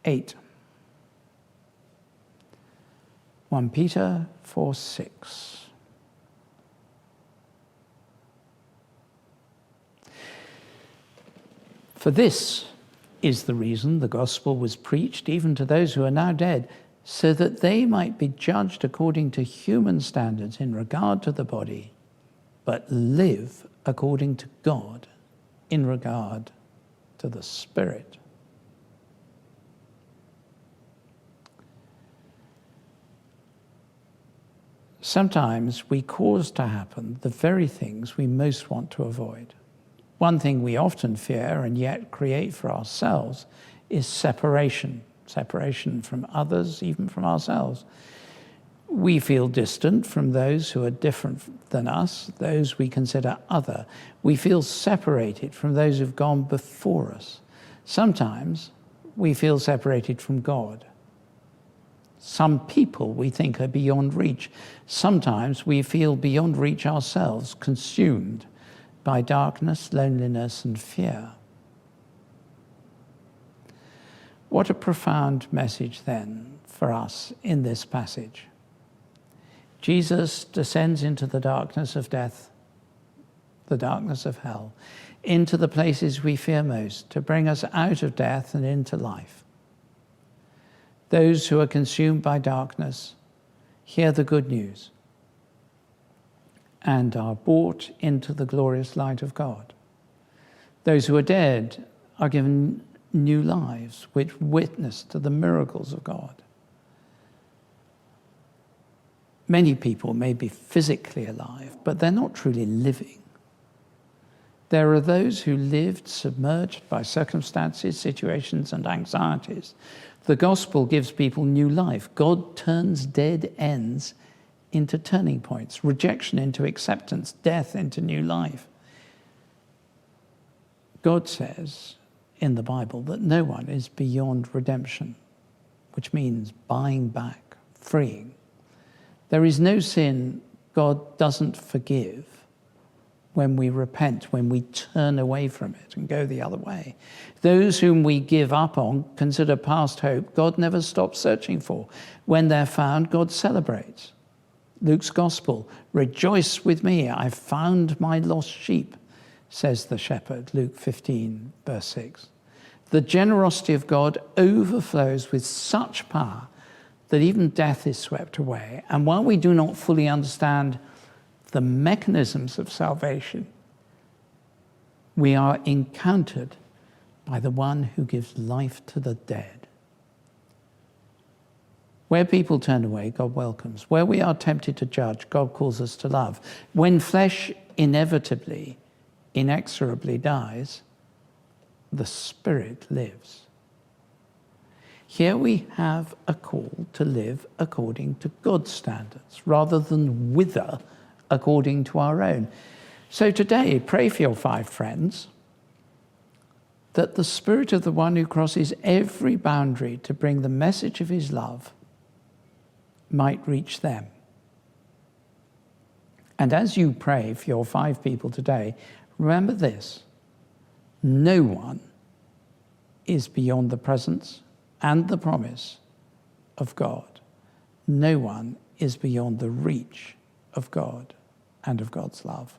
8. 1 Peter 4:6. For this is the reason the gospel was preached even to those who are now dead, so that they might be judged according to human standards in regard to the body, but live according to God in regard to the Spirit. Sometimes we cause to happen the very things we most want to avoid. One thing we often fear and yet create for ourselves is separation. Separation from others, even from ourselves. We feel distant from those who are different than us, those we consider other. We feel separated from those who've gone before us. Sometimes we feel separated from God. Some people we think are beyond reach. Sometimes we feel beyond reach ourselves, consumed by darkness, loneliness, and fear. What a profound message then for us in this passage. Jesus descends into the darkness of death, the darkness of hell, into the places we fear most, to bring us out of death and into life. Those who are consumed by darkness hear the good news and are brought into the glorious light of God. Those who are dead are given new lives which witness to the miracles of God. Many people may be physically alive, but they're not truly living. There are those who lived submerged by circumstances, situations, and anxieties. The gospel gives people new life. God turns dead ends into turning points, rejection into acceptance, death into new life. God says in the Bible that no one is beyond redemption, which means buying back, freeing. There is no sin God doesn't forgive when we repent, when we turn away from it and go the other way. Those whom we give up on, consider past hope, God never stops searching for. When they're found, God celebrates. Luke's gospel, rejoice with me, I found my lost sheep, says the shepherd, Luke 15, verse 6. The generosity of God overflows with such power that even death is swept away. And while we do not fully understand the mechanisms of salvation, we are encountered by the one who gives life to the dead. Where people turn away, God welcomes. Where we are tempted to judge, God calls us to love. When flesh inevitably, inexorably dies, the Spirit lives. Here we have a call to live according to God's standards, rather than wither according to our own. So today, pray for your 5 friends, that the Spirit of the one who crosses every boundary to bring the message of his love might reach them. And as you pray for your 5 people today, remember this: no one is beyond the presence and the promise of God. No one is beyond the reach of God and of God's love.